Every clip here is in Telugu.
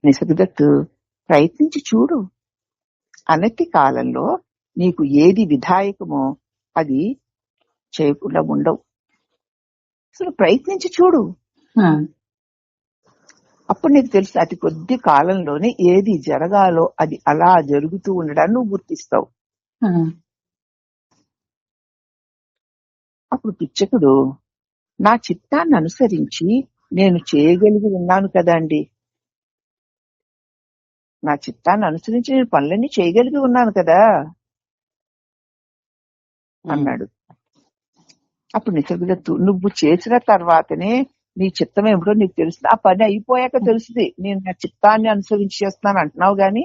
నిసర్గదత్తు, ప్రయత్నించి చూడు. అనతి కాలంలో నీకు ఏది విధాయకమో అది చేయకుండా ఉండవు. అసలు ప్రయత్నించి చూడు, అప్పుడు నీకు తెలుసు. అతి కొద్ది కాలంలోనే ఏది జరగాలో అది అలా జరుగుతూ ఉండడాన్ని నువ్వు గుర్తిస్తావు. అప్పుడు పిచ్చకుడు, నా చిత్తాన్ని అనుసరించి నేను చేయగలిగి ఉన్నాను కదా అండి, నా చిత్తాన్ని అనుసరించి నేను పనులన్నీ చేయగలిగి ఉన్నాను కదా అన్నాడు. అప్పుడు నిసర్గదత్తు, నువ్వు చేసిన తర్వాతనే నీ చిత్తం ఏమిటో నీకు తెలుస్తుంది. ఆ పని అయిపోయాక తెలుస్తుంది. నేను నా చిత్తాన్ని అనుసరించి చేస్తున్నాను అంటున్నావు గాని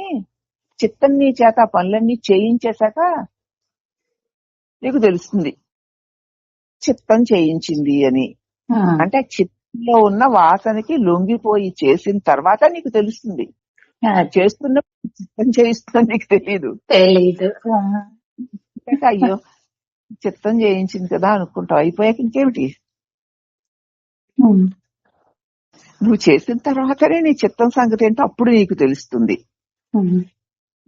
చిత్తం నీ చేత ఆ పనులన్నీ చేయించేశాక నీకు తెలుస్తుంది చిత్తం చేయించింది అని. అంటే చిత్తంలో ఉన్న వాసనకి లొంగిపోయి చేసిన తర్వాత నీకు తెలుస్తుంది. చేస్తున్న చిత్తం చేయిస్తుందని నీకు తెలీదు. అయ్యో చిత్తం చేయించింది కదా అనుకుంటావు. అయిపోయాక ఇంకేమిటి, నువ్వు చేసిన తర్వాతనే నీ చిత్తం సంగతి ఏంటో అప్పుడు నీకు తెలుస్తుంది.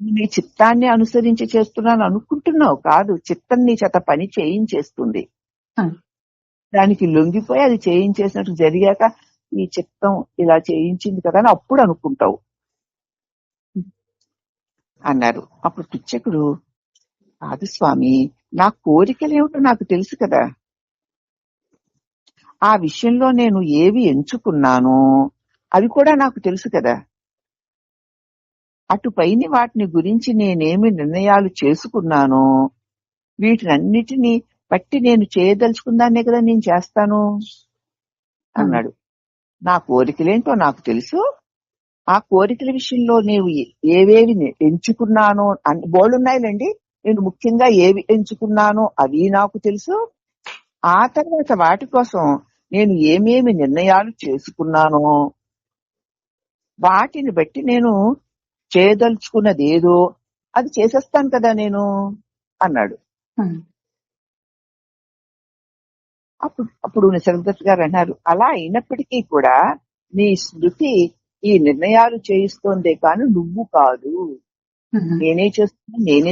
నీ చిత్తాన్ని అనుసరించి చేస్తున్నాను అనుకుంటున్నావు కాదు, చిత్తం నీ చేత పని చేయించేస్తుంది. దానికి లొంగిపోయి అది చేయించేసినట్టు జరిగాక ఈ చిత్తం ఇలా చేయించింది కదా అని అప్పుడు అనుకుంటావు అన్నారు. అప్పుడు పిచ్చకుడు, కాదు స్వామి, నా కోరికలేమిటో నాకు తెలుసు కదా, ఆ విషయంలో నేను ఏవి ఎంచుకున్నానో అవి కూడా నాకు తెలుసు కదా, అటుపైన వాటిని గురించి నేనేమి నిర్ణయాలు చేసుకున్నానో వీటినన్నిటినీ బట్టి నేను చేయదలుచుకుందాన్నే కదా నేను చేస్తాను అన్నాడు. నా కోరికలేంటో నాకు తెలుసు, ఆ కోరికల విషయంలో నేను ఏవేవి ఎంచుకున్నానో అన్ని బోళ్ళున్నాయిలేండి, నేను ముఖ్యంగా ఏవి ఎంచుకున్నానో అవి నాకు తెలుసు. ఆ తర్వాత వాటి కోసం నేను ఏమేమి నిర్ణయాలు చేసుకున్నానో వాటిని బట్టి నేను చేయదలుచుకున్నది ఏదో అది చేసేస్తాను కదా నేను అన్నాడు. అప్పుడు నిసర్గదత్ గారు అన్నారు, అలా అయినప్పటికీ కూడా నీ స్మృతి ఈ నిర్ణయాలు చేయిస్తోందే కానీ నువ్వు కాదు. నేనే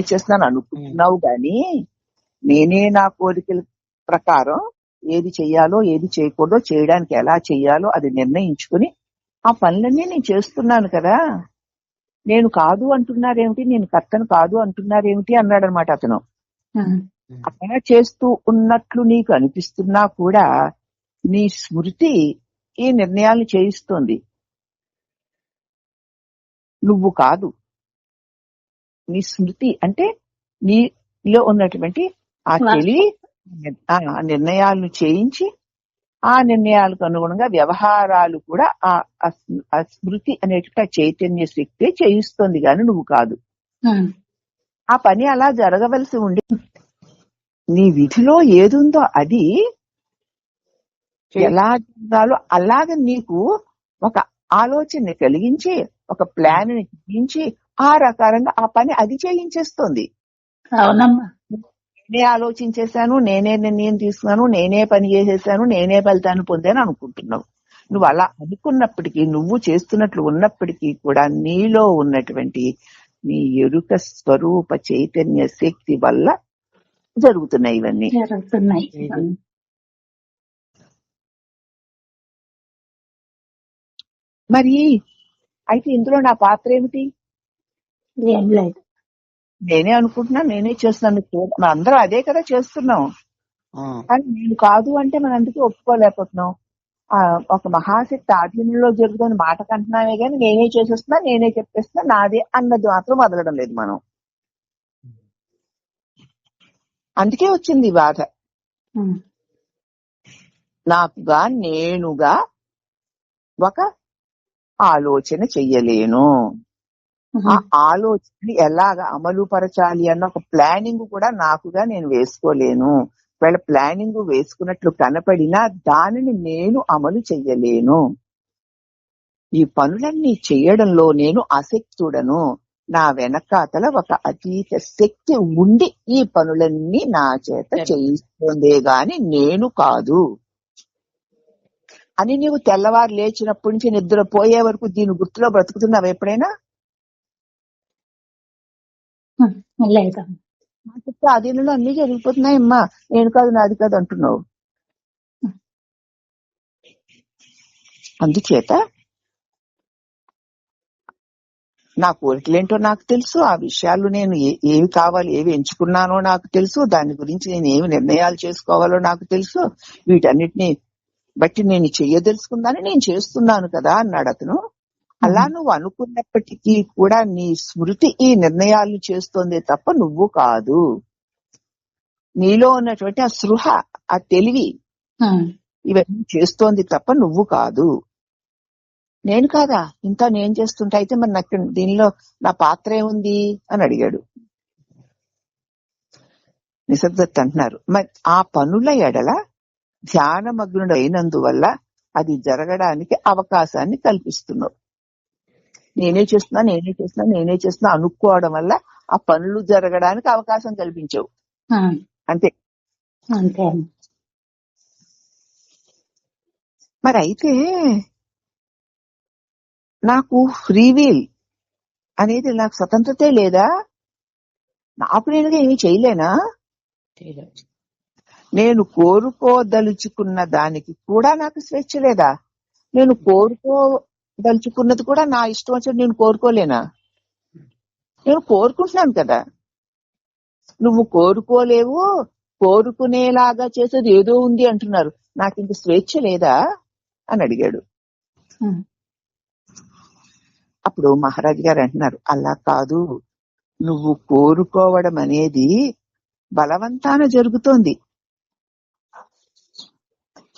చేస్తున్నాను అనుకుంటున్నావు గాని నేనే నా కోరికల ప్రకారం ఏది చెయ్యాలో ఏది చేయకూడదో చేయడానికి ఎలా చెయ్యాలో అది నిర్ణయించుకుని ఆ పనులన్నీ నేను చేస్తున్నాను కదా, నేను కాదు అంటున్నారేమిటి, నేను కర్తను కాదు అంటున్నారేమిటి అన్నాడు అనమాట అతను. అలా చేస్తూ ఉన్నట్లు నీకు అనిపిస్తున్నా కూడా నీ స్మృతి ఈ నిర్ణయాలను చేయిస్తోంది, నువ్వు కాదు. నీ స్మృతి అంటే నీలో ఉన్నటువంటి ఆ తెలివి నిర్ణయాలను చేయించి ఆ నిర్ణయాలకు అనుగుణంగా వ్యవహారాలు కూడా ఆ స్మృతి అనేటువంటి చైతన్య శక్తి చేయిస్తోంది గాని నువ్వు కాదు. ఆ పని అలా జరగవలసి ఉండి నీ విధిలో ఏదుందో అది ఎలా జరగాలో అలాగ నీకు ఒక ఆలోచన కలిగించి ఒక ప్లాన్ ని కలిగించి ఆ రకారంగా ఆ పని అది చేయించేస్తుంది. అవునమ్మా, నేనే ఆలోచించేశాను, నేనే నిర్ణయం తీసుకున్నాను, నేనే పని చేసేసాను, నేనే ఫలితాన్ని పొందాను అనుకుంటున్నావు. నువ్వు అలా అనుకున్నప్పటికీ, నువ్వు చేస్తున్నట్లు ఉన్నప్పటికీ కూడా నీలో ఉన్నటువంటి నీ ఎరుక స్వరూప చైతన్య శక్తి వల్ల జరుగుతున్నాయి ఇవన్నీ. మరి అయితే ఇందులో నా పాత్ర ఏమిటి? ఏం లేదు, నేనే అనుకుంటున్నా, నేనే చేస్తున్నాను. మనం అందరం అదే కదా చేస్తున్నాం. కానీ నేను కాదు అంటే మనం అందుకే ఒప్పుకోలేకపోతున్నాం. ఒక మహాశక్తి ఆధీనంలో జరుగుతున్న మాట కంటున్నామే కానీ నేనే చేసేస్తున్నా, నేనే చెప్పేస్తున్నా, నాదే అన్నది మాత్రం వదలడం లేదు మనం. అందుకే వచ్చింది ఈ బాధ. నాకుగా నేనుగా ఒక ఆలోచన చెయ్యలేను, ఆ ఆలోచనని ఎలాగా అమలు పరచాలి అన్న ఒక ప్లానింగ్ కూడా నాకుగా నేను వేసుకోలేను. వీళ్ళ ప్లానింగ్ వేసుకున్నట్లు కనపడినా దానిని నేను అమలు చెయ్యలేను. ఈ పనులన్నీ చెయ్యడంలో నేను అశక్తుడను. నా వెనకాతల ఒక అతీత శక్తి ఉండి ఈ పనులన్నీ నా చేత చేయిస్తుందే గాని నేను కాదు. అని నీవు తెల్లవారు లేచినప్పటి నుంచి నిద్ర పోయే వరకు దీని గుర్తులో బ్రతుకుతున్నావు ఎప్పుడైనా? లేదమ్మా. నాకు అధీనంలో అన్ని జరిగిపోతున్నాయమ్మా, నేను కాదు నాది కాదు అంటున్నావు. అందుచేత నా కోరికలేంటో నాకు తెలుసు, ఆ విషయాలు నేను ఏవి కావాలి ఏవి ఎంచుకున్నానో నాకు తెలుసు, దాని గురించి నేను ఏమి నిర్ణయాలు చేసుకోవాలో నాకు తెలుసు, వీటన్నిటిని బట్టి నేను చెయ్యదలుచుకుందాని నేను చేస్తున్నాను కదా అన్నాడు అతను. అలా నువ్వు అనుకున్నప్పటికీ కూడా నీ స్మృతి ఈ నిర్ణయాలు చేస్తోందే తప్ప నువ్వు కాదు. నీలో ఉన్నటువంటి ఆ సృహ, ఆ తెలివి ఇవన్నీ చేస్తోంది తప్ప నువ్వు కాదు. నేను కాదా ఇంత నేను చేస్తుంటా, అయితే మరి నాకు దీనిలో నా పాత్ర ఏముంది అని అడిగాడు. నిసర్గదత్ అంటున్నారు, మరి ఆ పనుల ఎడల ధ్యానమగ్నుడు అయినందువల్ల అది జరగడానికి అవకాశాన్ని కల్పిస్తున్నావు. నేనే చేస్తున్నా అనుకోవడం వల్ల ఆ పనులు జరగడానికి అవకాశం కల్పించావు. అంతే. మరి అయితే నాకు ఫ్రీ విల్ అనేది, నాకు స్వతంత్రతే లేదా? నాకు నేనుగా ఏమీ చేయలేనా? నేను కోరుకోదలుచుకున్న దానికి కూడా నాకు స్వేచ్ఛ లేదా? నేను కోరుకోదలుచుకున్నది కూడా నా ఇష్టం వచ్చి నేను కోరుకోలేనా? నేను కోరుకుంటున్నాను కదా. నువ్వు కోరుకోలేవు, కోరుకునేలాగా చేసేది ఏదో ఉంది అంటున్నారు. నాకు ఇంక స్వేచ్ఛ లేదా అని అడిగాడు. అప్పుడు మహారాజు గారు అంటున్నారు, అలా కాదు, నువ్వు కోరుకోవడం అనేది బలవంతాన జరుగుతోంది.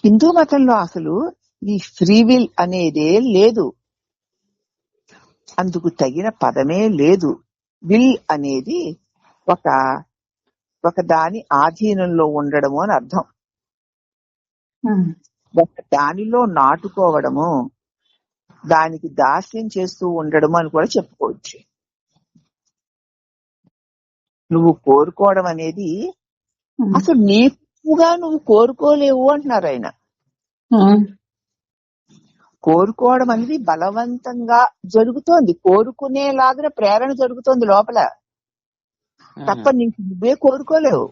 హిందూ మతంలో అసలు ఈ ఫ్రీ విల్ అనేదే లేదు, అందుకు తగిన పదమే లేదు. విల్ అనేది ఒక దాని ఆధీనంలో ఉండడము అని అర్థం. ఒక దానిలో నాటుకోవడము, దానికి దాస్యం చేస్తూ ఉండడము అని కూడా చెప్పుకోవచ్చు. నువ్వు కోరుకోవడం అనేది అసలు నీకుగా నువ్వు కోరుకోలేవు అంటున్నారు ఆయన. కోరుకోవడం అనేది బలవంతంగా జరుగుతోంది, కోరుకునేలాగా ప్రేరణ జరుగుతోంది లోపల, తప్ప నీకు నువ్వే కోరుకోలేవు.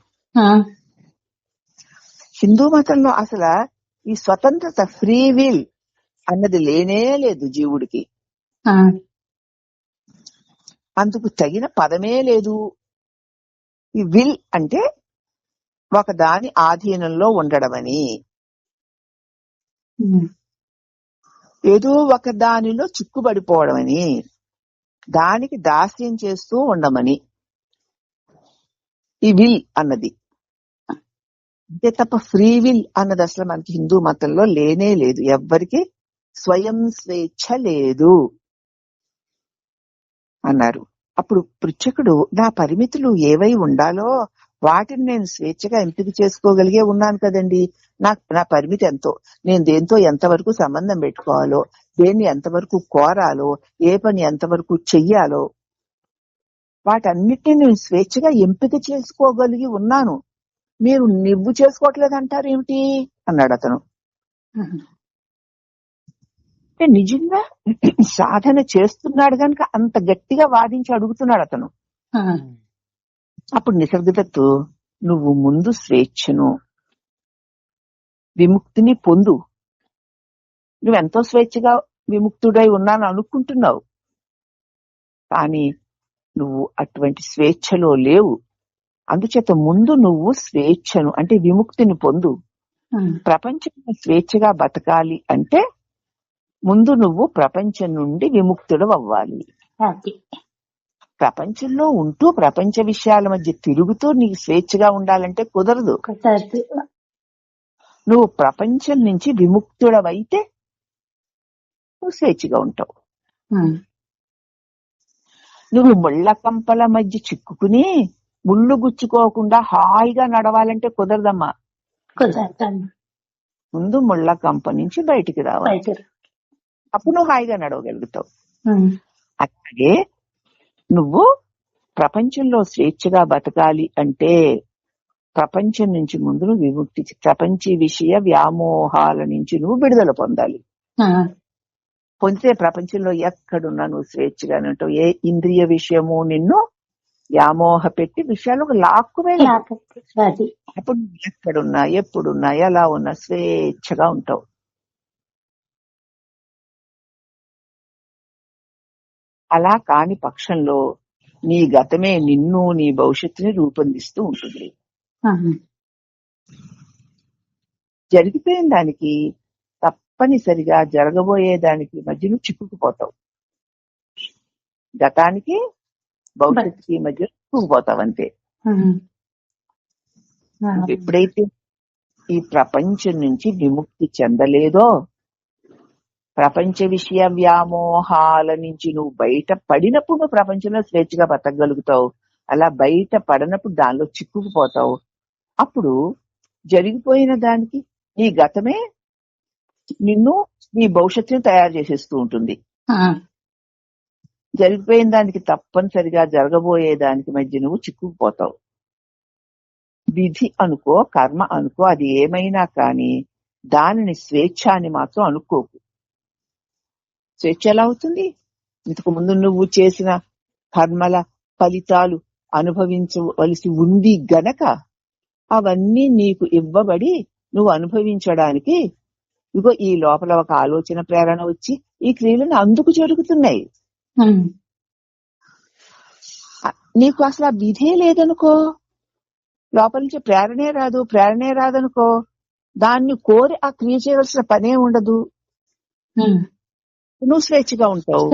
హిందూ మతంలో అసలు ఈ స్వతంత్రత, ఫ్రీ విల్ అన్నది లేనే లేదు జీవుడికి. అందుకు తగిన పదమే లేదు. ఈ విల్ అంటే ఒక దాని ఆధీనంలో ఉండడమని, ఏదో ఒక దానిలో చిక్కుబడిపోవడమని, దానికి దాస్యం చేస్తూ ఉండమని ఈ విల్ అన్నది. అంతే తప్ప ఫ్రీ విల్ అన్నది అసలు మనకి హిందూ మతంలో లేనే లేదు. ఎవ్వరికి స్వయం స్వేచ్ఛ లేదు అన్నారు. అప్పుడు పృచ్ఛకుడు, నా పరిమితులు ఏవై ఉండాలో వాటిని నేను స్వేచ్ఛగా ఎంపిక చేసుకోగలిగే ఉన్నాను కదండి. నా పరిమితి ఎంతో, నేను దేంతో ఎంతవరకు సంబంధం పెట్టుకోవాలో, దేన్ని ఎంతవరకు కోరాలో, ఏ పని ఎంతవరకు చెయ్యాలో వాటన్నిటిని నేను స్వేచ్ఛగా ఎంపిక చేసుకోగలిగి ఉన్నాను. మీరు నువ్వు చేసుకోవట్లేదు అంటారు ఏమిటి అన్నాడు అతను. నిజంగా సాధన చేస్తున్నాడు కనుక అంత గట్టిగా వాదించి అడుగుతున్నాడు అతను. అప్పుడు నిసర్గదత్తు, నువ్వు ముందు స్వేచ్ఛను, విముక్తిని పొందు. నువ్వెంతో స్వేచ్ఛగా విముక్తుడై ఉన్నాను అనుకుంటున్నావు, కానీ నువ్వు అటువంటి స్వేచ్ఛలో లేవు. అందుచేత ముందు నువ్వు స్వేచ్ఛను అంటే విముక్తిని పొందు. ప్రపంచంలో స్వేచ్ఛగా బతకాలి అంటే ముందు నువ్వు ప్రపంచం నుండి విముక్తుడు అవ్వాలి. ప్రపంచంలో ఉంటూ ప్రపంచ విషయాల మధ్య తిరుగుతూ నీకు స్వేచ్ఛగా ఉండాలంటే కుదరదు. నువ్వు ప్రపంచం నుంచి విముక్తుడవైతే నువ్వు స్వేచ్ఛగా ఉంటావు. నువ్వు ముళ్ళ కంపల మధ్య చిక్కుకుని ముళ్ళు గుచ్చుకోకుండా హాయిగా నడవాలంటే కుదరదమ్మా. ముందు ముళ్ళ కంప నుంచి బయటికి రావాలి, అప్పుడు నువ్వు హాయిగా నడవగలుగుతావు. అలాగే నువ్వు ప్రపంచంలో స్వేచ్ఛగా బతకాలి అంటే ప్రపంచం నుంచి ముందు నువ్వు విముక్తి, ప్రపంచ విషయ వ్యామోహాల నుంచి నువ్వు విడుదల పొందాలి. పొందితే ప్రపంచంలో ఎక్కడున్నా నువ్వు స్వేచ్ఛగానే ఉంటావు. ఏ ఇంద్రియ విషయము నిన్ను వ్యామోహ పెట్టి విషయాలకు లాక్కువే. అప్పుడు ఎక్కడున్నా ఎప్పుడున్నా ఎలా ఉన్నా స్వేచ్ఛగా ఉంటావు. అలా కాని పక్షంలో నీ గతమే నిన్ను, నీ భవిష్యత్తుని రూపొందిస్తూ ఉంటుంది. జరిగిపోయిన దానికి తప్పనిసరిగా జరగబోయే దానికి మధ్య నువ్వు చిక్కుకుపోతావు. గతానికి భవిష్యత్తుకి మధ్య చిక్కుకుపోతావు అంతే. ఎప్పుడైతే ఈ ప్రపంచం నుంచి విముక్తి చెందలేదో, ప్రపంచ విషయ వ్యామోహాల నుంచి నువ్వు బయట పడినప్పుడు నువ్వు ప్రపంచంలో స్వేచ్ఛగా బతకగలుగుతావు. అలా బయట పడినప్పుడు దానిలో చిక్కుకుపోతావు. అప్పుడు జరిగిపోయిన దానికి నీ గతమే నిన్ను, నీ భవిష్యత్తుని తయారు చేసేస్తూ ఉంటుంది. జరిగిపోయిన దానికి తప్పనిసరిగా జరగబోయే దానికి మధ్య నువ్వు చిక్కుకుపోతావు. విధి అనుకో, కర్మ అనుకో, అది ఏమైనా కానీ దానిని స్వేచ్ఛ అని మాత్రం అనుకోకు. స్వేచ్ఛ ఎలా అవుతుంది? ఇంతకు ముందు నువ్వు చేసిన కర్మల ఫలితాలు అనుభవించవలసి ఉంది గనక అవన్నీ నీకు ఇవ్వబడి నువ్వు అనుభవించడానికి ఇగో ఈ లోపల ఒక ఆలోచన ప్రేరణ వచ్చి ఈ క్రియలను అందుకు జరుగుతున్నాయి. నీకు అసలు ఆ విధే లేదనుకో, లోపల నుంచి ప్రేరణే రాదనుకో, దాన్ని కోరి ఆ క్రియ చేయవలసిన పనే ఉండదు. నువ్వు స్వేచ్ఛగా ఉంటావు.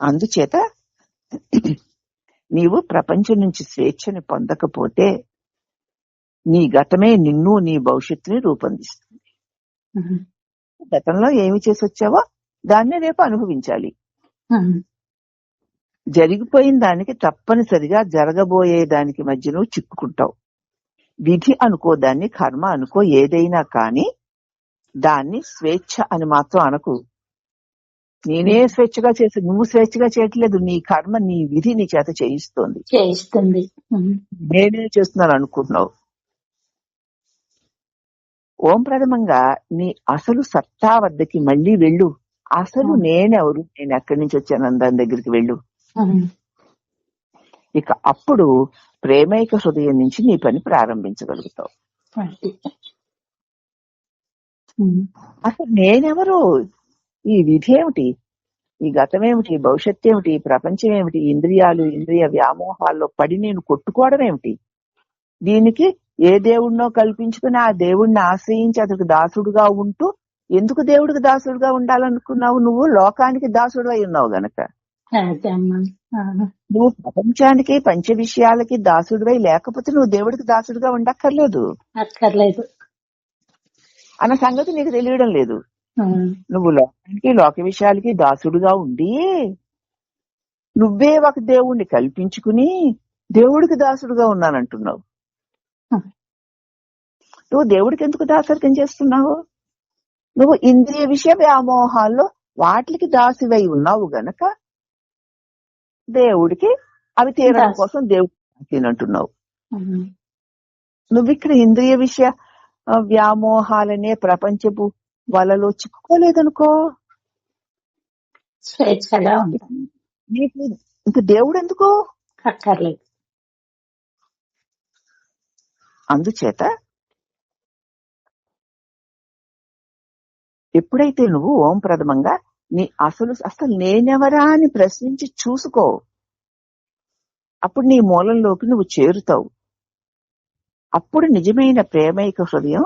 అందుచేత నీవు ప్రపంచం నుంచి స్వేచ్ఛని పొందకపోతే నీ గతమే నిన్ను, నీ భవిష్యత్తుని రూపొందిస్తుంది. గతంలో ఏమి చేసి వచ్చావో దాన్నే రేపు అనుభవించాలి. జరిగిపోయిన దానికి తప్పనిసరిగా జరగబోయే దానికి మధ్య నువ్వు చిక్కుకుంటావు. విధి అనుకో, దాన్ని కర్మ అనుకో, ఏదైనా కానీ దాన్ని స్వేచ్ఛ అని మాత్రం అనకు. నేనే స్వేచ్ఛగా చేసి, నువ్వు స్వేచ్ఛగా చేయట్లేదు. నీ కర్మ, నీ విధి నీ చేత చేయిస్తోంది. నేనే చేస్తున్నాను అనుకుంటున్నావు. ఓం ప్రథమంగా నీ అసలు సత్తా వద్దకి మళ్ళీ వెళ్ళు. అసలు నేనెవరు, నేను ఎక్కడి నుంచి వచ్చాను దాని దగ్గరికి వెళ్ళు. ఇక అప్పుడు ప్రేమైక హృదయం నుంచి నీ పని ప్రారంభించగలుగుతావు. అసలు నేనెవరు, ఈ విధి ఏమిటి, ఈ గతమేమిటి, భవిష్యత్తు ఏమిటి, ప్రపంచం ఏమిటి, ఇంద్రియాలు, ఇంద్రియ వ్యామోహాల్లో పడి నేను కొట్టుకోవడం ఏమిటి, దీనికి ఏ దేవుడినో కల్పించుకుని ఆ దేవుడిని ఆశ్రయించి అతనికి దాసుడుగా ఉంటూ, ఎందుకు దేవుడికి దాసుడుగా ఉండాలనుకున్నావు? నువ్వు లోకానికి దాసుడు అయి ఉన్నావు గనక. నువ్వు ప్రపంచానికి, పంచ విషయాలకి దాసుడివై లేకపోతే నువ్వు దేవుడికి దాసుడుగా ఉండక్కర్లేదు అన్న సంగతి నీకు తెలియడం లేదు. నువ్వు లోకానికి, లోక విషయాలకి దాసుడుగా ఉండి నువ్వే ఒక దేవుణ్ణి కల్పించుకుని దేవుడికి దాసుడుగా ఉన్నానంటున్నావు. నువ్వు దేవుడికి ఎందుకు దాసరికం చేస్తున్నావు? నువ్వు ఇంద్రియ విషయ వ్యామోహాల్లో వాటికి దాసివై ఉన్నావు గనక దేవుడికి అవి తీరడం కోసం దేవుడికి తినంటున్నావు. నువ్వు ఇక్కడ ఇంద్రియ విషయ వ్యామోహాలనే ప్రపంచపు వలలో చిక్కుకోలేదనుకో, స్వేచ్ఛగా ఉంటాను. నీకు ఇంక దేవుడు ఎందుకు అక్కర్లేదు. అందుచేత ఎప్పుడైతే నువ్వు ఓం ప్రథమంగా నీ అసలు నేనెవరా అని ప్రశ్నించి చూసుకో, అప్పుడు నీ మూలంలోకి నువ్వు చేరుతావు. అప్పుడు నిజమైన ప్రేమైక హృదయం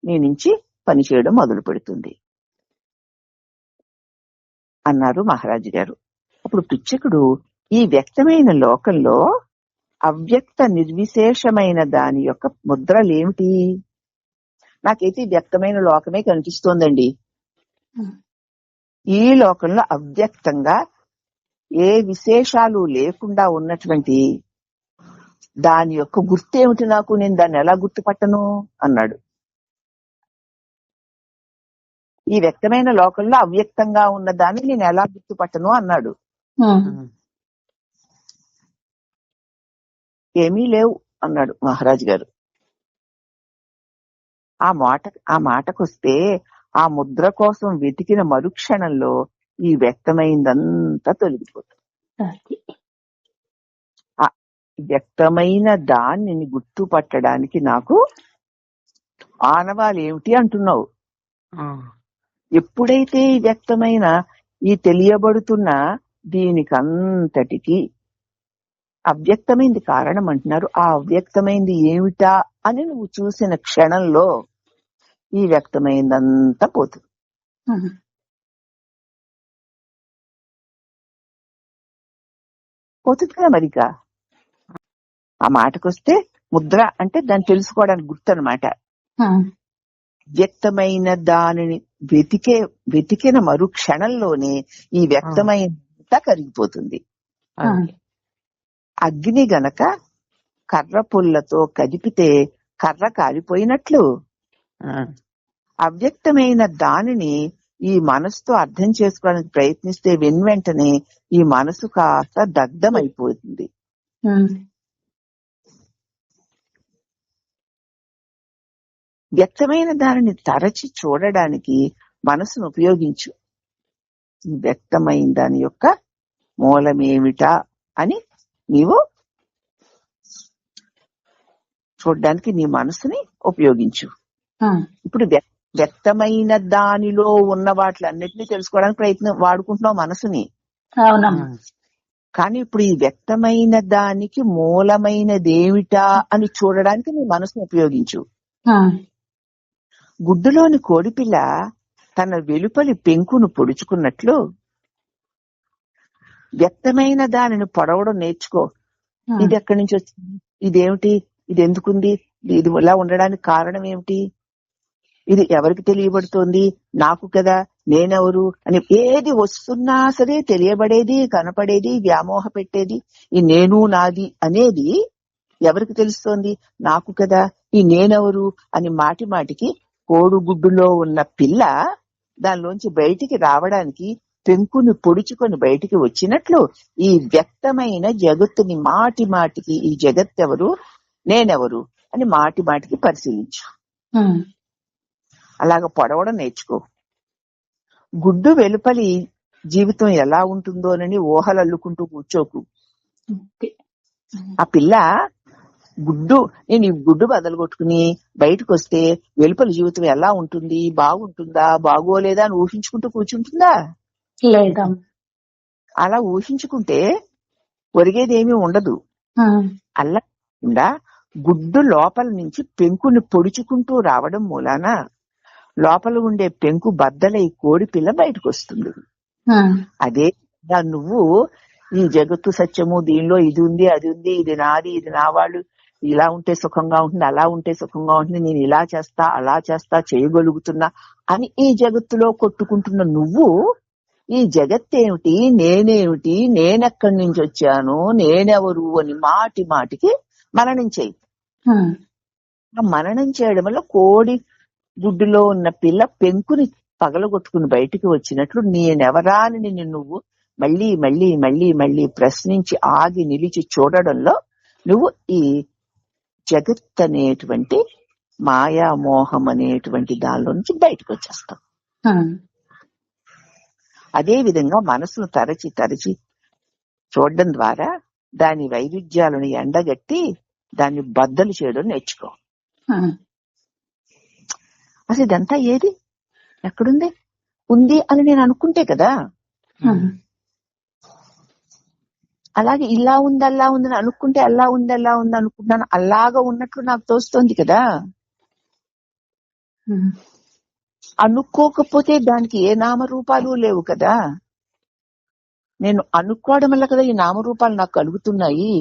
నీ నుంచి పనిచేయడం మొదలు పెడుతుంది అన్నారు మహారాజు గారు. అప్పుడు పిచ్చకుడు ఈ వ్యక్తమైన లోకంలో అవ్యక్త నిర్విశేషమైన దాని యొక్క ముద్రలేమిటి? నాకైతే వ్యక్తమైన లోకమే కనిపిస్తోందండి. ఈ లోకంలో అవ్యక్తంగా ఏ విశేషాలు లేకుండా ఉన్నటువంటి దాని యొక్క గుర్తేమిటి నాకు? నేను దాన్ని ఎలా గుర్తుపట్టను అన్నాడు. ఈ వ్యక్తమైన లోకంలో అవ్యక్తంగా ఉన్న దాన్ని నేను ఎలా గుర్తుపట్టను అన్నాడు. ఏమీ లేవు, అన్నాడు మహారాజు గారు. ఆ మాటకొస్తే ఆ ముద్ర కోసం వెతికిన మరుక్షణంలో ఈ వ్యక్తమైందంతా తొలగిపోతుంది. ఆ వ్యక్తమైన దానిని గుర్తుపట్టడానికి నాకు ఆనవాలు ఏమిటి అంటున్నావు. ఎప్పుడైతే ఈ వ్యక్తమైన ఈ తెలియబడుతున్న దీనికంతటికి అవ్యక్తమైంది కారణం అంటున్నారు. ఆ అవ్యక్తమైంది ఏమిటా అని నువ్వు చూసిన క్షణంలో ఈ వ్యక్తమైందంతా పోతుంది. పోతుంది కదా మరిక. ఆ మాటకొస్తే ముద్ర అంటే దాన్ని తెలుసుకోవడానికి గుర్తు అనమాట. వ్యక్తమైన దానిని వెతికిన మరు క్షణంలోనే ఈ వ్యక్తమైనంతా కరిగిపోతుంది. అగ్ని గనక కర్ర పుల్లతో కదిపితే కర్ర కాలిపోయినట్లు అవ్యక్తమైన దానిని ఈ మనసుతో అర్థం చేసుకోవడానికి ప్రయత్నిస్తే వెంటనే ఈ మనసు కాస్త దగ్ధమైపోతుంది. వ్యక్తమైన దానిని తరచి చూడడానికి మనసును ఉపయోగించు. వ్యక్తమైన దాని యొక్క మూలమేమిటా అని నీవు చూడడానికి నీ మనసుని ఉపయోగించు. ఇప్పుడు వ్యక్తమైన దానిలో ఉన్న వాటిలన్నిటినీ తెలుసుకోవడానికి ప్రయత్నం వాడుకుంటున్నావు మనసుని. కానీ ఇప్పుడు ఈ వ్యక్తమైన దానికి మూలమైనదేమిటా అని చూడడానికి నీ మనసుని ఉపయోగించు. గుడ్డులోని కోడిపిల్ల తన వెలుపలి పెంకును పొడుచుకున్నట్లు వ్యక్తమైన దానిని పొడవడం నేర్చుకో. ఇది ఎక్కడి నుంచి వచ్చింది, ఇదేమిటి, ఇది ఎందుకుంది, ఇది ఇలా ఉండడానికి కారణం ఏమిటి, ఇది ఎవరికి తెలియబడుతోంది, నాకు కదా, నేనెవరు అని ఏది వస్తున్నా సరే తెలియబడేది, కనపడేది, వ్యామోహ పెట్టేది ఈ నేను నాది అనేది ఎవరికి తెలుస్తోంది, నాకు కదా. ఈ నేనెవరు అని మాటి మాటికి కోడుగుడ్డులో ఉన్న పిల్ల దానిలోంచి బయటికి రావడానికి పెంకుని పొడుచుకొని బయటికి వచ్చినట్లు ఈ వ్యక్తమైన జగత్తుని మాటి మాటికి ఈ జగత్తెవరు, నేనెవరు అని మాటి మాటికి పరిశీలించు. అలాగ పొడవడం నేర్చుకో. గుడ్డు వెలుపలి జీవితం ఎలా ఉంటుందోనని ఊహలు అల్లుకుంటూ కూర్చోకు. ఆ పిల్ల నేను ఈ గుడ్డు బదలగొట్టుకుని బయటకు వస్తే వెలుపలి జీవితం ఎలా ఉంటుంది, బాగుంటుందా బాగోలేదా అని ఊహించుకుంటూ కూర్చుంటుందా? లేదా. అలా ఊహించుకుంటే ఒరిగేదేమీ ఉండదు. అలా గుడ్డు లోపల నుంచి పెంకుని పొడుచుకుంటూ రావడం మూలాన లోపల ఉండే పెంకు బద్దలై కోడి పిల్ల బయటకు వస్తుంది. అదే నువ్వు ఈ జగత్తు సత్యము, దీనిలో ఇది ఉంది అది ఉంది, ఇది నాది, ఇది నా వాళ్ళు, ఇలా ఉంటే సుఖంగా ఉంటుంది, అలా ఉంటే సుఖంగా ఉంటుంది, నేను ఇలా చేస్తా అలా చేస్తా చేయగలుగుతున్నా అని ఈ జగత్తులో కొట్టుకుంటున్న నువ్వు ఈ జగత్తేమిటి, నేనేమిటి, నేనెక్కడి నుంచి వచ్చాను, నేనెవరు అని మాటి మాటికి మననం చేయి. మననం చేయడం వల్ల కోడి గుడ్డులో ఉన్న పిల్ల పెంకుని పగలగొట్టుకుని బయటికి వచ్చినట్లు నేనెవరా అని నిన్ను నువ్వు మళ్ళీ మళ్ళీ మళ్ళీ మళ్ళీ ప్రశ్నించి ఆగి నిలిచి చూడడంలో నువ్వు ఈ జగత్ అనేటువంటి మాయామోహం అనేటువంటి దానిలో నుంచి బయటకు వచ్చేస్తావు. అదే విధంగా మనసును తరచి తరచి చూడడం ద్వారా దాని వైవిధ్యాలను ఎండగట్టి దాన్ని బద్దలు చేయడం నేర్చుకో. అసలు ఇదంతా ఏది, ఎక్కడుంది, ఉంది అని నేను అనుకుంటే కదా. అలాగే ఇలా ఉంది అలా ఉందని అనుకుంటే అలా ఉంది అలా ఉంది అనుకుంటున్నాను, అలాగా ఉన్నట్లు నాకు తోస్తోంది కదా. అనుకోకపోతే దానికి ఏ నామరూపాలు లేవు కదా. నేను అనుకోవడం వల్ల కదా ఈ నామరూపాలు నాకు కలుగుతున్నాయి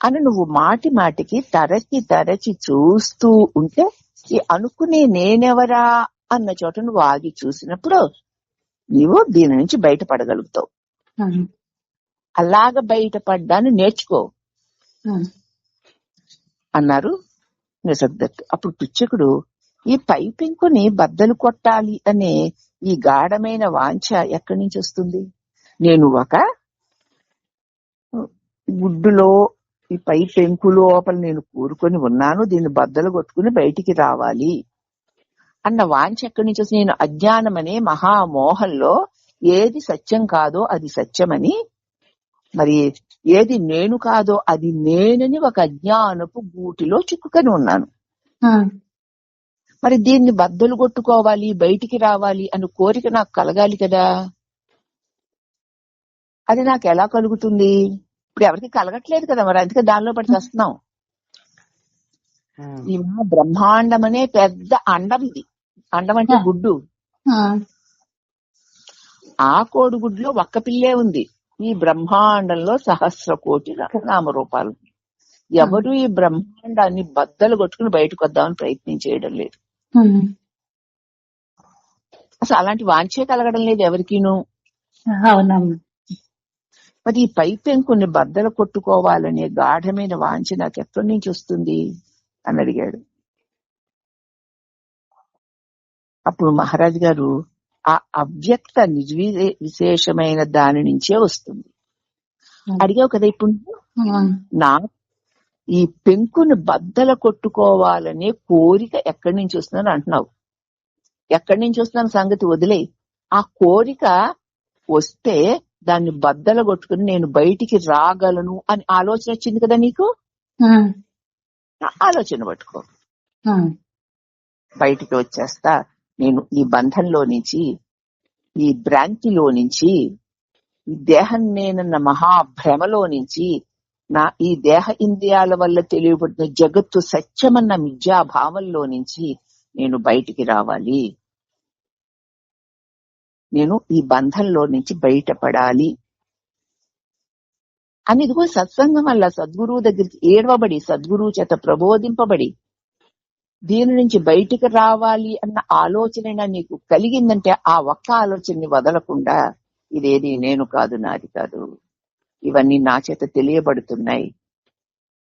అని నువ్వు మాటి మాటికి తరచి తరచి చూస్తూ ఉంటే ఈ అనుకునే నేనెవరా అన్న చోట నువ్వు ఆగి చూసినప్పుడు నీవు దీని నుంచి బయటపడగలుగుతావు. అలాగ బయటపడ్డాన్ని నేర్చుకో అన్నారు నిసర్గదత్తు. అప్పుడు పిచ్చకుడు ఈ పై పెంకుని బద్దలు కొట్టాలి అనే ఈ గాఢమైన వాంఛ ఎక్కడి నుంచి వస్తుంది? నేను ఒక గుడ్డులో ఈ పై పెంకు లోపల నేను కూరుకొని ఉన్నాను, దీన్ని బద్దలు కొట్టుకుని బయటికి రావాలి అన్న వాంఛ ఎక్కడి నుంచి వస్తుంది? నేను అజ్ఞానం అనే మహామోహంలో ఏది సత్యం కాదో అది సత్యమని, మరి ఏది నేను కాదో అది నేనని ఒక అజ్ఞానపు గూటిలో చిక్కుకొని ఉన్నాను. మరి దీన్ని బద్దలు కొట్టుకోవాలి, బయటికి రావాలి అని కోరిక నాకు కలగాలి కదా. అది నాకు ఎలా కలుగుతుంది? ఇప్పుడు ఎవరికి కలగట్లేదు కదా, మరి అందుకే దానిలో పడి వస్తున్నాం. ఈ బ్రహ్మాండం అనే పెద్ద అండం, ఇది అండం అంటే గుడ్డు. ఆ కోడిగుడ్లో ఒక్క పిల్లే ఉంది. ఈ బ్రహ్మాండంలో సహస్ర కోటి నామరూపాలు. ఎవరు ఈ బ్రహ్మాండాన్ని బద్దలు కొట్టుకుని బయటకు వద్దామని ప్రయత్నం చేయడం లేదు. అసలు అలాంటి వాంఛే కలగడం లేదు ఎవరికీను. మరి ఈ పై పెంకుని బద్దలు కొట్టుకోవాలనే గాఢమైన వాంఛ నాకు ఎక్కడి నుంచి వస్తుంది అని అడిగాడు. అప్పుడు మహారాజు గారు ఆ అవ్యక్త విశేషమైన దాని నుంచే వస్తుంది. అడిగావు కదా ఇప్పుడు, నా ఈ పెంకుని బద్దల కొట్టుకోవాలనే కోరిక ఎక్కడి నుంచి వస్తుందని అంటున్నావు. ఎక్కడి నుంచి వస్తుందని సంగతి వదిలే, ఆ కోరిక వస్తే దాన్ని బద్దల కొట్టుకుని నేను బయటికి రాగలను అని ఆలోచన వచ్చింది కదా నీకు. ఆలోచన పట్టుకో, బయటికి వచ్చేస్తా నేను ఈ బంధంలో నుంచి, ఈ భ్రాంతిలో నుంచి, ఈ దేహం నేనన్న మహాభ్రమలో నుంచి, నా ఈ దేహ ఇంద్రియాల వల్ల తెలియబడుతున్న జగత్తు సత్యమన్న మిథ్యాభావంలో నుంచి నేను బయటికి రావాలి. నేను ఈ బంధంలో నుంచి బయటపడాలి అని ఇదిగో సత్సంగం వల్ల సద్గురువు దగ్గరికి ఏడవబడి, సద్గురువు చేత ప్రబోధింపబడి దీని నుంచి బయటికి రావాలి అన్న ఆలోచన నీకు కలిగిందంటే ఆ ఒక్క ఆలోచనని వదలకుండా ఇదేది నేను కాదు, నాది కాదు, ఇవన్నీ నా చేత తెలియబడుతున్నాయి,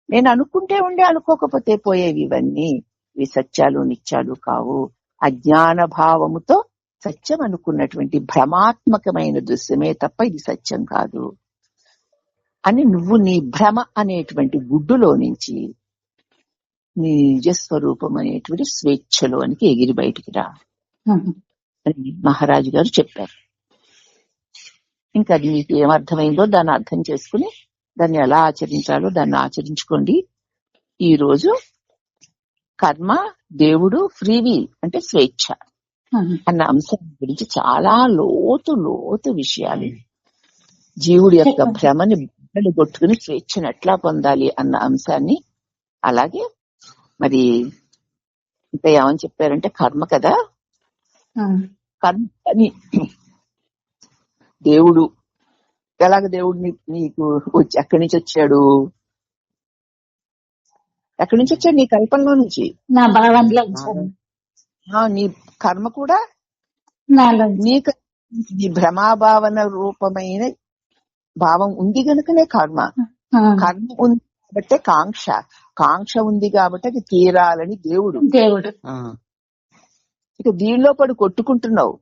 నేను అనుకుంటే ఉండే అనుకోకపోతే పోయేవి, ఇవన్నీ ఇవి సత్యాలు నిత్యాలు కావు, అజ్ఞాన భావముతో సత్యం అనుకున్నటువంటి భ్రమాత్మకమైన దృశ్యమే తప్ప ఇది సత్యం కాదు అని నువ్వు నీ భ్రమ అనేటువంటి గుడ్డులో నుంచి నీ నిజస్వరూపం అనేటువంటి స్వేచ్ఛలోనికి ఎగిరి బయటికి రా అని మహారాజు గారు చెప్పారు. ఇంకా అది మీకు ఏమర్థమైందో దాన్ని అర్థం చేసుకుని దాన్ని ఎలా ఆచరించాలో దాన్ని ఆచరించుకోండి. ఈ రోజు కర్మ, దేవుడు, ఫ్రీ విల్ అంటే స్వేచ్ఛ అన్న అంశం గురించి చాలా లోతు విషయాలు, జీవుడి యొక్క భ్రమని బట్టలు కొట్టుకుని స్వేచ్ఛను ఎట్లా పొందాలి అన్న అంశాన్ని, అలాగే మరి ఇంకా ఏమని చెప్పారంటే కర్మ కదా, కర్మ అని దేవుడు ఎలాగ దేవుడు నీకు వచ్చి ఎక్కడి నుంచి వచ్చాడు, ఎక్కడి నుంచి వచ్చాడు? నీ కల్పనలో నుంచి, నా భావంలో. నీ కర్మ కూడా నీకు నీ భ్రమాభావన రూపమైన భావం ఉంది కనుకనే కర్మ. కర్మ ఉంది కాబట్టి కాంక్ష ఉంది కాబట్టి అది తీరాలని దేవుడు. ఇక దీనిలో పడి కొట్టుకుంటున్నావు,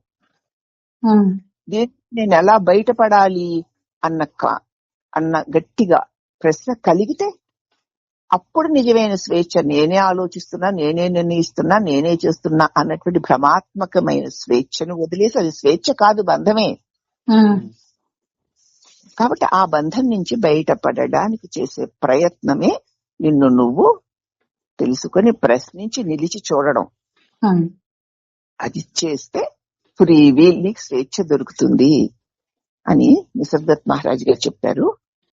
నేను ఎలా బయటపడాలి అన్న గట్టిగా ప్రశ్న కలిగితే అప్పుడు నిజమైన స్వేచ్ఛ, నేనే ఆలోచిస్తున్నా, నేనే నిర్ణయిస్తున్నా, నేనే చేస్తున్నా అన్నటువంటి భ్రమాత్మకమైన స్వేచ్ఛను వదిలేసి అది స్వేచ్ఛ కాదు, బంధమే. కాబట్టి ఆ బంధం నుంచి బయటపడడానికి చేసే ప్రయత్నమే నిన్ను నువ్వు తెలుసుకొని ప్రశ్నించి నిలిచి చూడడం. అది చేస్తే ఫ్రీ విల్ నీకు స్వేచ్ఛ దొరుకుతుంది అని నిసర్గదత్ మహారాజ్ గారు చెప్పారు.